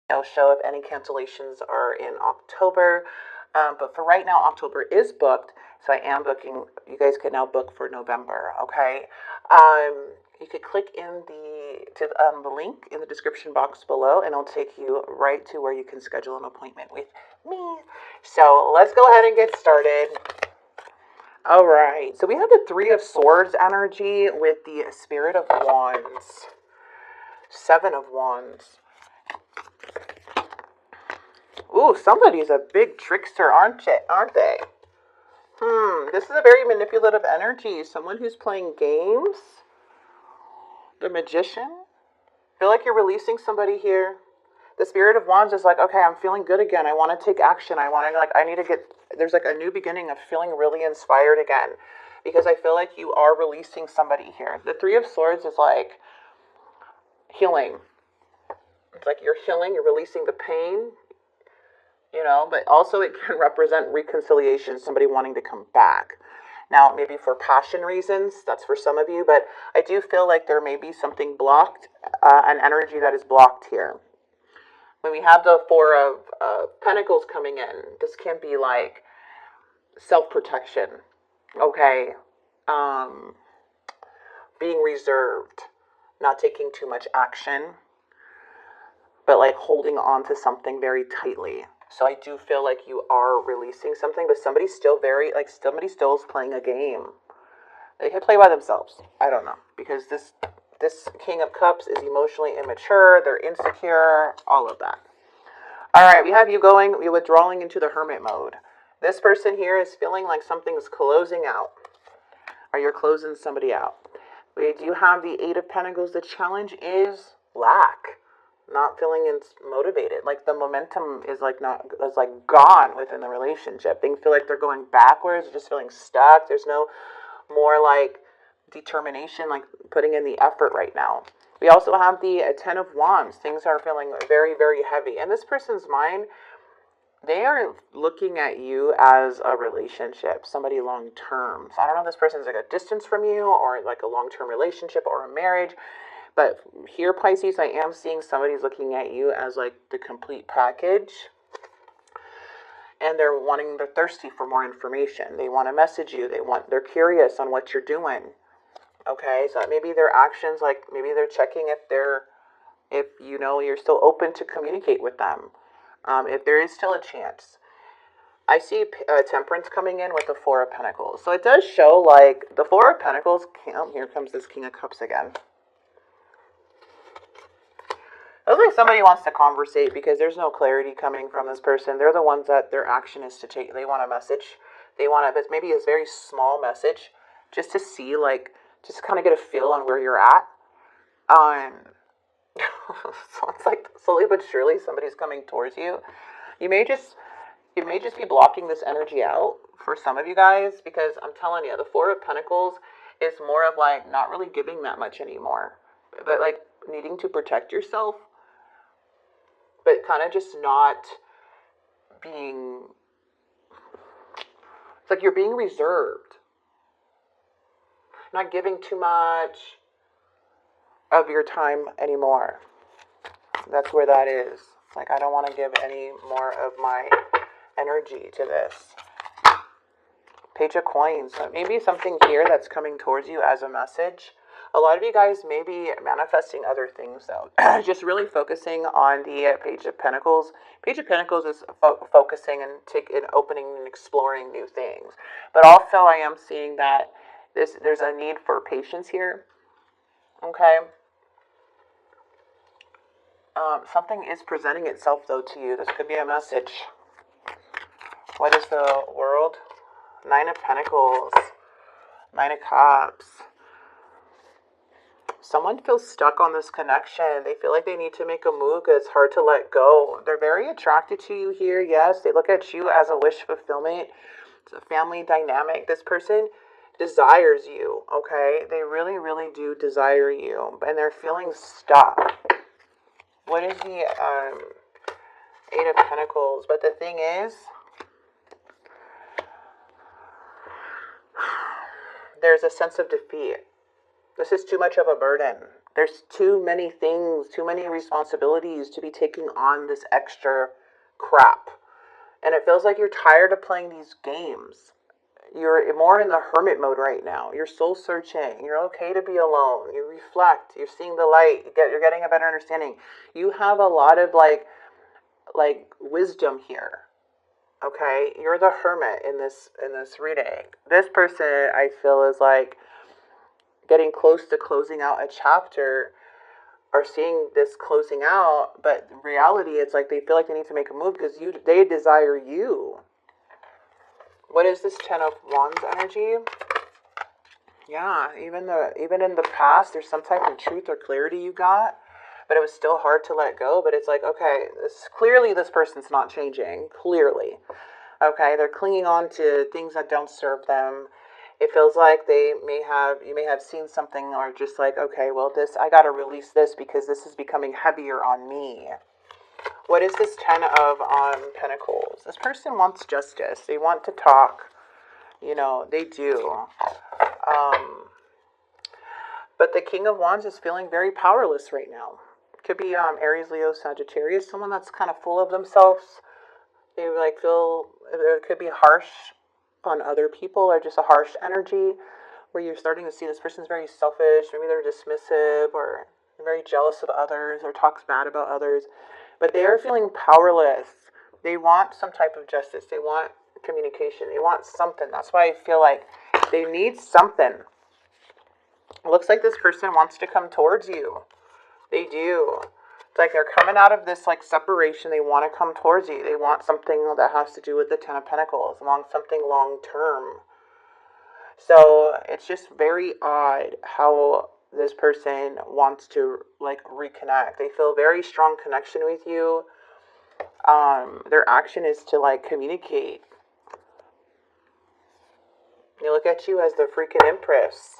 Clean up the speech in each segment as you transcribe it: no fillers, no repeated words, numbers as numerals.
I'll show if any cancellations are in October. But for right now, October is booked. So I am booking. You guys can now book for November. Okay. You could click in the link in the description box below, and it'll take you right to where you can schedule an appointment with me. So let's go ahead and get started. All right. So we have the Three of Swords energy with the Spirit of Wands. Seven of Wands. Ooh, somebody's a big trickster, aren't they? This is a very manipulative energy. Someone who's playing games. The Magician. I feel like you're releasing somebody here. The Spirit of Wands is like, okay, I'm feeling good again. I want to take action. I need to get, there's like a new beginning of feeling really inspired again. Because I feel like you are releasing somebody here. The Three of Swords is like healing. It's like you're healing, you're releasing the pain. But also it can represent reconciliation, somebody wanting to come back. Now, maybe for passion reasons, that's for some of you, but I do feel like there may be something blocked, an energy that is blocked here. When we have the Four of Pentacles coming in, this can be like self-protection, okay? Being reserved, not taking too much action, but like holding on to something very tightly. So I do feel like you are releasing something, but somebody's still somebody still is playing a game. They could play by themselves. I don't know. Because this King of Cups is emotionally immature, they're insecure, all of that. Alright, we have you're withdrawing into the hermit mode. This person here is feeling like something's closing out. Or you're closing somebody out. We do have the Eight of Pentacles. The challenge is lack. Not feeling motivated, like the momentum is like gone within the relationship. Things feel like they're going backwards, just feeling stuck. There's no more like determination, like putting in the effort right now. We also have the Ten of Wands. Things are feeling very, very heavy. And this person's mind, they are looking at you as a relationship, somebody long term. So I don't know if this person's like a distance from you or like a long-term relationship or a marriage. But here, Pisces, I am seeing somebody's looking at you as like the complete package. And they're thirsty for more information. They want to message you. They're curious on what you're doing. Okay, so maybe their actions, like maybe they're checking if you're still open to communicate with them. If there is still a chance. I see Temperance coming in with the Four of Pentacles. So it does show like the Four of Pentacles, here comes this King of Cups again. It looks like somebody wants to conversate because there's no clarity coming from this person. They're the ones that their action is to take. They want a message. But maybe it's a very small message just to see, like, just kind of get a feel on where you're at. So it's like slowly but surely somebody's coming towards you. You may just be blocking this energy out for some of you guys because I'm telling you, the Four of Pentacles is more of like not really giving that much anymore. But like needing to protect yourself. But kind of just not being, it's like you're being reserved. Not giving too much of your time anymore. That's where that is. It's like I don't want to give any more of my energy to this. Page of Coins. Maybe something here that's coming towards you as a message. A lot of you guys may be manifesting other things, though. Just really focusing on the Page of Pentacles. Page of Pentacles is focusing and opening and exploring new things. But also, I am seeing that there's a need for patience here. Okay? Something is presenting itself, though, to you. This could be a message. What is the world? Nine of Pentacles. Nine of Cups. Someone feels stuck on this connection. They feel like they need to make a move because it's hard to let go. They're very attracted to you here. Yes, they look at you as a wish fulfillment. It's a family dynamic. This person desires you, okay? They really, really do desire you. And they're feeling stuck. What is the Eight of Pentacles? But the thing is, there's a sense of defeat. This is too much of a burden. There's too many things, too many responsibilities to be taking on this extra crap. And it feels like you're tired of playing these games. You're more in the hermit mode right now. You're soul searching. You're okay to be alone. You reflect. You're seeing the light. You're getting a better understanding. You have a lot of like wisdom here. Okay, you're the hermit in this reading. This person, I feel, is like getting close to closing out a chapter, or seeing this closing out, but in reality, it's like they feel like they need to make a move because they desire you. What is this Ten of Wands energy? Yeah, even in the past, there's some type of truth or clarity you got, but it was still hard to let go. But it's like, okay, clearly this person's not changing. Clearly. Okay, they're clinging on to things that don't serve them. It feels like you may have seen something, or just like, okay, well, I got to release this because this is becoming heavier on me. What is this Ten of Pentacles? This person wants justice. They want to talk. They do. But the King of Wands is feeling very powerless right now. Could be Aries, Leo, Sagittarius. Someone that's kind of full of themselves. They feel it could be harsh on other people, or just a harsh energy where you're starting to see this person's very selfish. Maybe they're dismissive, or very jealous of others, or talks bad about others. But they are feeling powerless. They want some type of justice. They want communication. They want something. That's why I feel like they need something. It looks like this person wants to come towards you. They do. It's like they're coming out of this separation. They want to come towards you. They want something that has to do with the Ten of Pentacles, something long term. So it's just very odd how this person wants to reconnect. They feel very strong connection with you. Their action is to communicate. They look at you as the freaking Empress.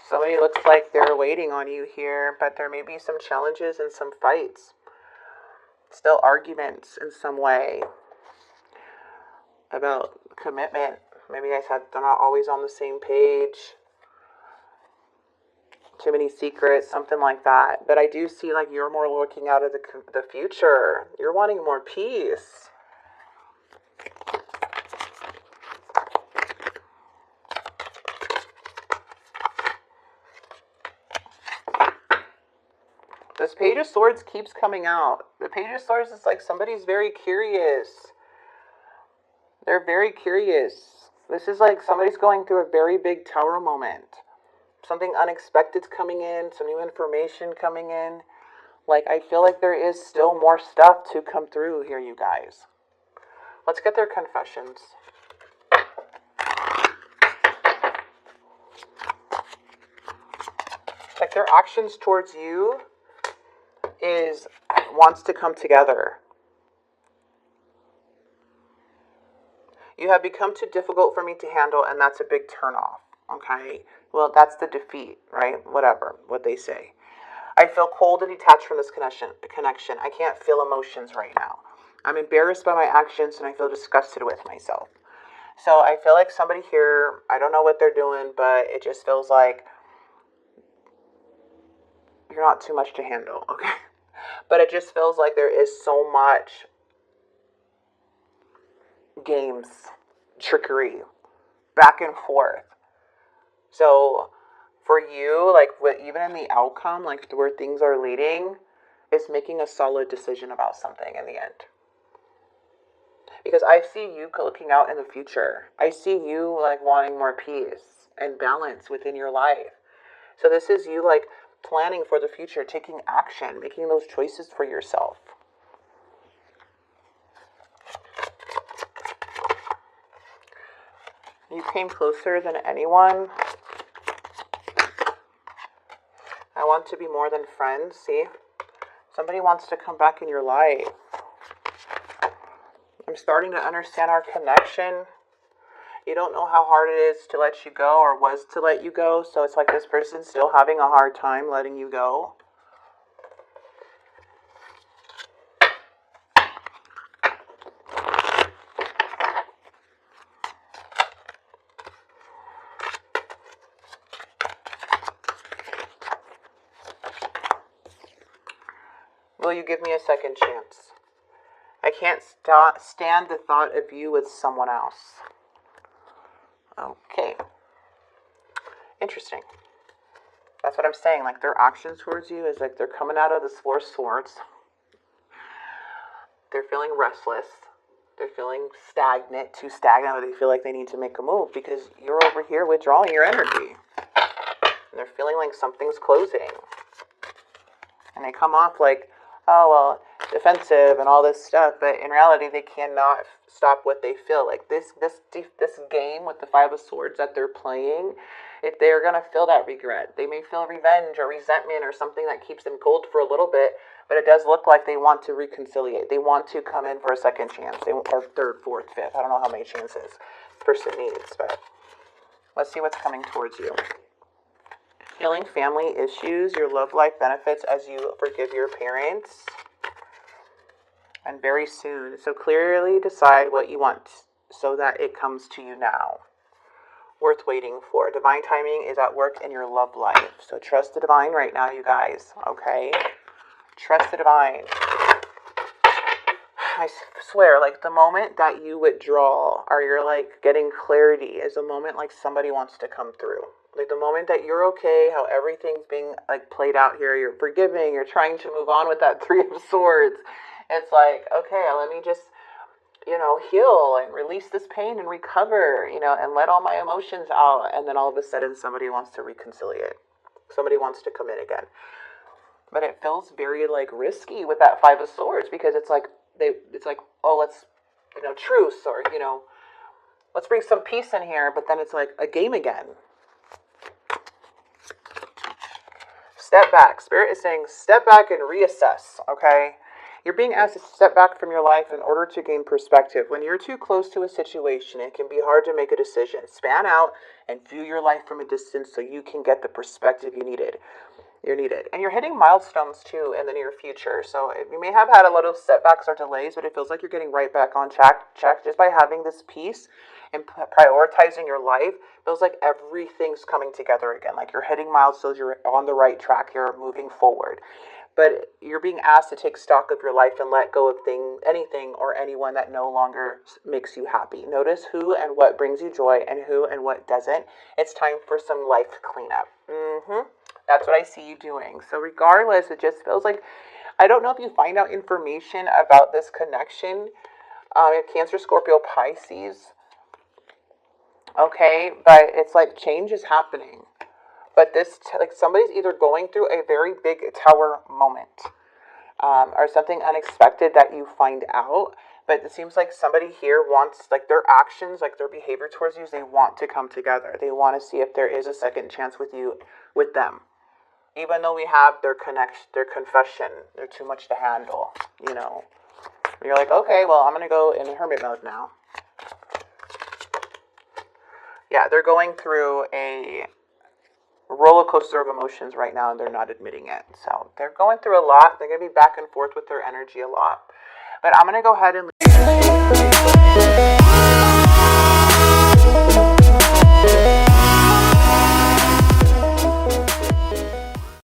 Somebody looks like they're waiting on you here, but there may be some challenges and some fights. Still arguments in some way about commitment. Maybe you guys they're not always on the same page. Too many secrets, something like that. But I do see you're more looking out of the future. You're wanting more peace. This Page of Swords keeps coming out. The Page of Swords is somebody's very curious. They're very curious. This is somebody's going through a very big tower moment. Something unexpected's coming in. Some new information coming in. I feel like there is still more stuff to come through here, you guys. Let's get their confessions. Their actions towards you wants to come together. You have become too difficult for me to handle, and that's a big turnoff. Okay? Well, that's the defeat, right? Whatever, what they say. I feel cold and detached from this connection. I can't feel emotions right now. I'm embarrassed by my actions, and I feel disgusted with myself. So I feel like somebody here, I don't know what they're doing, but it just feels like you're not too much to handle, okay? But it just feels like there is so much games, trickery, back and forth. So for you, even in the outcome, where things are leading, is making a solid decision about something in the end. Because I see you looking out in the future. I see you wanting more peace and balance within your life. So this is you planning for the future, taking action, making those choices for yourself. You came closer than anyone. I want to be more than friends. See? Somebody wants to come back in your life. I'm starting to understand our connection. You don't know how hard it is to let you go, or was to let you go. So it's this person's still having a hard time letting you go. Will you give me a second chance? I can't stand the thought of you with someone else. Okay. Interesting. That's what I'm saying. Like, their actions towards you is like they're coming out of this Four of Swords. They're feeling restless. They're feeling stagnant, too stagnant, or they feel like they need to make a move because you're over here withdrawing your energy. And they're feeling like something's closing. And they come off like, oh, well, defensive and all this stuff. But in reality, they cannot stop what they feel. Like this game with the Five of Swords that they're playing, if they're going to feel that regret, they may feel revenge or resentment or something that keeps them cold for a little bit. But it does look like they want to reconciliate. They want to come in for a second chance. Or third, fourth, fifth. I don't know how many chances this person needs. But let's see what's coming towards you. Healing family issues. Your love life benefits as you forgive your parents. And very soon. So clearly decide what you want so that it comes to you now. Worth waiting for. Divine timing is at work in your love life. So trust the divine right now, you guys. Okay? Trust the divine. I swear, like the moment that you withdraw or you're like getting clarity is a moment like somebody wants to come through. Like the moment that you're okay, how everything's being like played out here, you're forgiving, you're trying to move on with that Three of Swords. It's like, okay, let me just, heal and release this pain and recover, and let all my emotions out. And then all of a sudden somebody wants to reconciliate. Somebody wants to come in again. But it feels very like risky with that Five of Swords because it's like oh, let's truce or let's bring some peace in here. But then it's like a game again. Step back. Spirit is saying step back and reassess. Okay, you're being asked to step back from your life in order to gain perspective. When you're too close to a situation, it can be hard to make a decision. Span out and view your life from a distance so you can get the perspective you needed. And you're hitting milestones too in the near future. So you may have had a lot of setbacks or delays, but it feels like you're getting right back on track just by having this peace and prioritizing your life. It feels like everything's coming together again. Like you're hitting milestones, you're on the right track, you're moving forward. But you're being asked to take stock of your life and let go of anything or anyone that no longer makes you happy. Notice who and what brings you joy and who and what doesn't. It's time for some life cleanup. That's what I see you doing. So regardless, it just feels like, I don't know if you find out information about this connection. Cancer, Scorpio, Pisces. Okay, but it's like change is happening. But this, like somebody's either going through a very big tower moment or something unexpected that you find out. But it seems like somebody here wants, like their actions, like their behavior towards you, they want to come together. They want to see if there is a second chance with you, with them. Even though we have their confession, they're too much to handle, You're like, okay, well, I'm going to go in hermit mode now. Yeah, they're going through a roller coaster of emotions right now, and they're not admitting it. So they're going through a lot. They're going to be back and forth with their energy a lot. But I'm going to go ahead and leave.